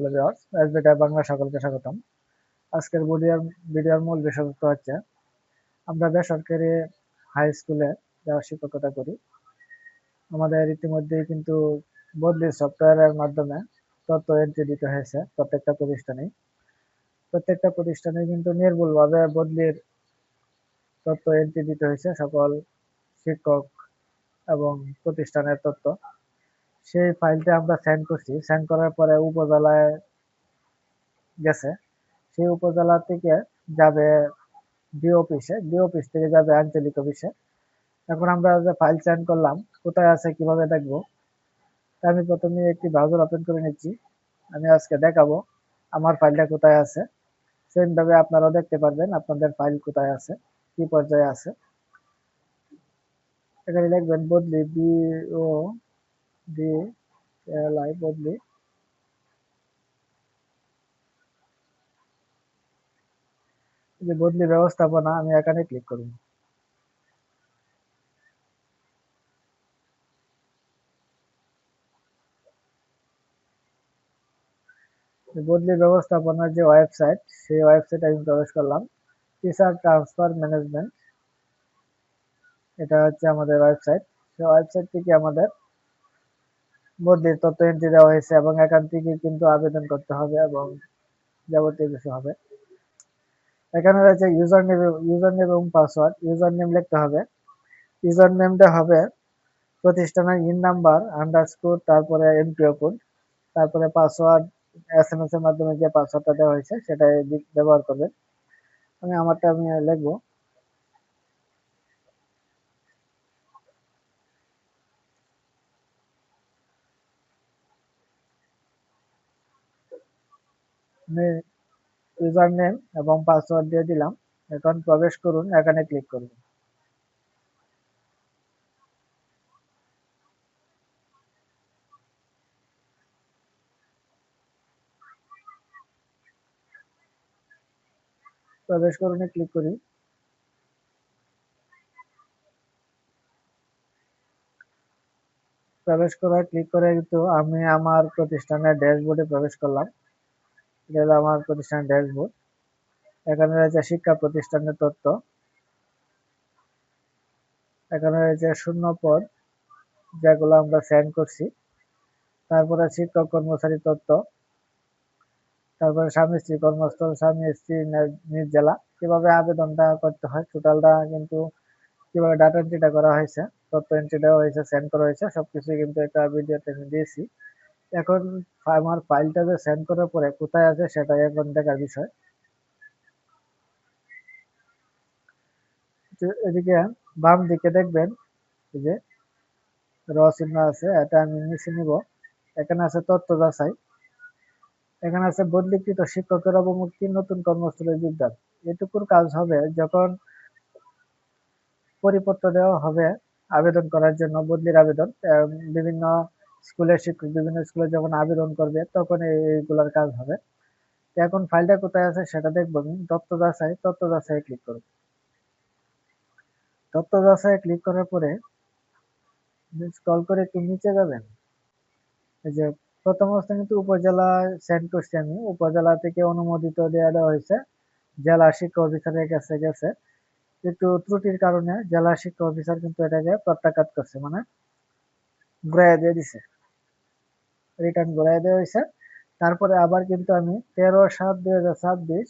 Hello viewers, এসবিটা Bangla সকলকে স্বাগতম। আজকের ভিডিওর মূল বিষয়বস্তু হচ্ছে আমরা বেসরকারি হাই স্কুলে যারা শিক্ষকতা করি, আমাদের ইতিমধ্যেই কিন্তু বদলি সফটওয়্যারের মাধ্যমে তথ্য এন্ট্রি দিতে হয়েছে প্রত্যেকটা প্রতিষ্ঠানে কিন্তু নির্ভুলভাবে বদলির তথ্য এন্ট্রি দিতে হয়েছে সকল শিক্ষক এবং প্রতিষ্ঠানের তথ্য। সেই ফাইলটা আমরা সেন্ড করার পরে উপজেলায় গেছে। সেই উপজেলা থেকে যাবে ডি অফিস থেকে যাবে আঞ্চলিক অফিসে। এখন আমরা যে ফাইল সেন্ড করলাম কোথায় আছে কিভাবে দেখবো, তা আমি প্রথমে একটি ব্রাউজার ওপেন করে নিচ্ছি। আমি আজকে দেখাবো আমার ফাইলটা কোথায় আছে। সেম ভাবে আপনারাও দেখতে পারবেন আপনাদের ফাইল কোথায় আছে, কি পর্যায়ে আছে। এখানে লিখবেন বদলি, BODLI বদলি। যে বদলি ব্যবস্থাপনা, আমি এখানে ক্লিক করব। বদলি ব্যবস্থাপনার যে ওয়েবসাইট, সেই ওয়েবসাইটে আমি প্রবেশ করলাম। টিচার ট্রান্সফার ম্যানেজমেন্ট, এটা হচ্ছে আমাদের ওয়েবসাইট। সেই ওয়েবসাইট থেকে আমাদের বদলির তথ্য এন্ট্রি দেওয়া হয়েছে এবং এখান থেকে কিন্তু আবেদন করতে হবে এবং যাবতীয় কিছু হবে। এখানে রয়েছে ইউজার নেম এবং পাসওয়ার্ড। ইউজার নেম লিখতে হবে, ইউজার নেমটা হবে প্রতিষ্ঠানের ইন নাম্বার আন্ডারস্কোর তারপরে এমপিও কোড, তারপরে পাসওয়ার্ড এসএমএস এর মাধ্যমে যে পাসওয়ার্ডটা দেওয়া হয়েছে সেটাই ব্যবহার করবেন। আমি লিখবো ইউজার নেম এবং পাসওয়ার্ড দিয়ে দিলাম। এখন প্রবেশ করুন, এখানে ক্লিক করুন। প্রবেশ করুনে ক্লিক করি। ক্লিক করে কিন্তু আমি আমার প্রতিষ্ঠানের ড্যাশবোর্ডে প্রবেশ করলাম। এটা হলো আমার প্রতিষ্ঠানের ড্যাশবোর্ড। এখানে রয়েছে শিক্ষা প্রতিষ্ঠানের তথ্য, এখানে রয়েছে শূন্য পদ যেগুলো আমরা সেন্ড করছি, তারপরে শিক্ষক কর্মচারী তথ্য, তারপরে স্বামী স্ত্রী কর্মস্থল, স্বামী স্ত্রী নিজ জেলা, কিভাবে আবেদনটা করতে হয়, টোটালটা কিন্তু কিভাবে ডাটা এন্ট্রিটা করা হয়েছে, তথ্য এন্ট্রি দেওয়া হয়েছে, সেন্ড করা হয়েছে, সবকিছু কিন্তু একটা ভিডিওতে আমি দিয়েছি। এখন আমার ফাইলটা যে সেন্ড করার পরে কোথায় আছে সেটাই এখন দেখার বিষয়। এদিকে বাম দিকে দেখবেন যে র চিহ্ন আছে, এটা আমি নিচে নিব। এখানে আছে তথ্য যাচাই, এখানে আছে বদলিকৃত শিক্ষকের অবমুক্তি, নতুন কর্মস্থলে যোগদান। এটুকুর কাজ হবে যখন পরিপত্র দেওয়া হবে আবেদন করার জন্য, বদলির আবেদন। বিভিন্ন স্কুলের শিক্ষক বিভিন্ন স্কুলে যখন আবেদন করবে তখন এইগুলোর কাজ হবে। এখন ফাইলটা কোথায় আছে সেটা দেখবো আমি। তথ্য যাচাই ক্লিক করব। তথ্য যাচাই ক্লিক করার পরে স্ক্রল করে একটু নিচে যাবেন। এই যে প্রথম অবস্থায় কিন্তু উপজেলায় সেন্ড করছি আমি, উপজেলা থেকে অনুমোদিত দেওয়া হয়েছে, জেলা শিক্ষা অফিসারের কাছে গেছে। একটু ত্রুটির কারণে জেলা শিক্ষা অফিসার কিন্তু এটাকে প্রত্যাখ্যাত করছে, মানে ঘুরাইয়া দিয়ে দিছে, রিটার্ন ঘুরাইয়া দেওয়া হয়েছে। তারপরে আবার কিন্তু আমি 13/7/2026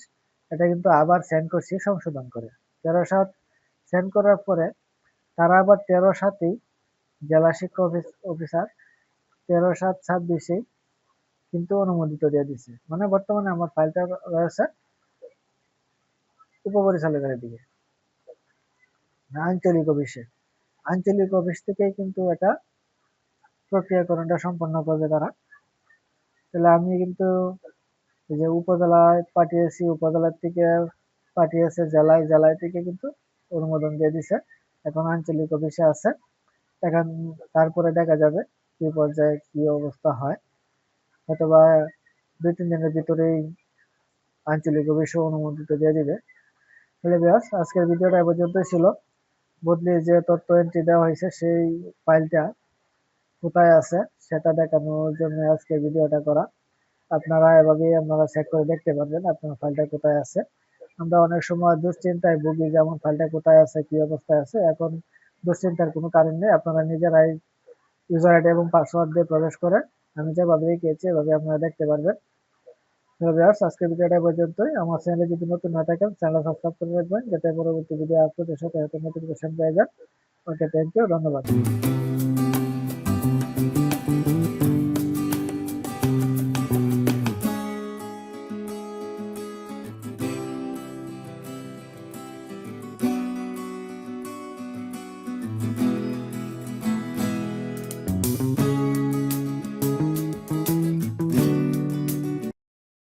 এটা কিন্তু আবার সেন্ড করছি সংশোধন করে। 13/7 সেন্ড করার পরে তারা আবার 13/7-ই জেলা শিক্ষা অফিসার 13/7/26 কিন্তু অনুমোদিত দিয়ে দিছে। মানে বর্তমানে আমার ফাইলটা রয়েছে উপপরিচালকের দিকে, আঞ্চলিক অফিস থেকেই কিন্তু এটা প্রক্রিয়াকরণটা সম্পন্ন করবে তারা। তাহলে আমি কিন্তু এই যে উপজেলায় পাঠিয়েছি, উপজেলার থেকে পাঠিয়েছে জেলায় থেকে কিন্তু অনুমোদন দিয়ে দিছে। এখন আঞ্চলিক অফিসে আছে। এখন তারপরে দেখা যাবে কি পর্যায়ে কি অবস্থা হয়। হয়তোবা 2-3 দিনের ভিতরেই আঞ্চলিক অফিসে অনুমোদিত দিয়ে দিবে। তাহলে ব্যাস, আজকের ভিডিওটা এ পর্যন্তই ছিল। বদলির যে তথ্য এন্ট্রি দেওয়া হয়েছে সেই ফাইলটা কোথায় আছে সেটা দেখানোর জন্য আজকে ভিডিওটা করা। আপনারা এভাবেই আপনারা চেক করে দেখতে পারবেন আপনার ফাইলটা কোথায় আছে। আমরা অনেক সময় দুশ্চিন্তায় ভুগি, যেমন ফাইলটা কোথায় আছে, কি অবস্থায় আছে। এখন দুশ্চিন্তার কোনো কারণ নেই, আপনারা নিজেরাই ইউজার আইডি এবং পাসওয়ার্ড দিয়ে প্রবেশ করে আমি যেভাবে দেখিয়েছি এভাবে আপনারা দেখতে পারবেন। আজকের ভিডিওটা পর্যন্তই। আমার চ্যানেলে যদি নতুন না থাকেন চ্যানেল সাবস্ক্রাইব করে রাখবেন, যাতে পরবর্তী ভিডিও আপলোডের সাথে হয়তো নোটিফিকেশন পেয়ে যান। ওকে, থ্যাংক ইউ, ধন্যবাদ।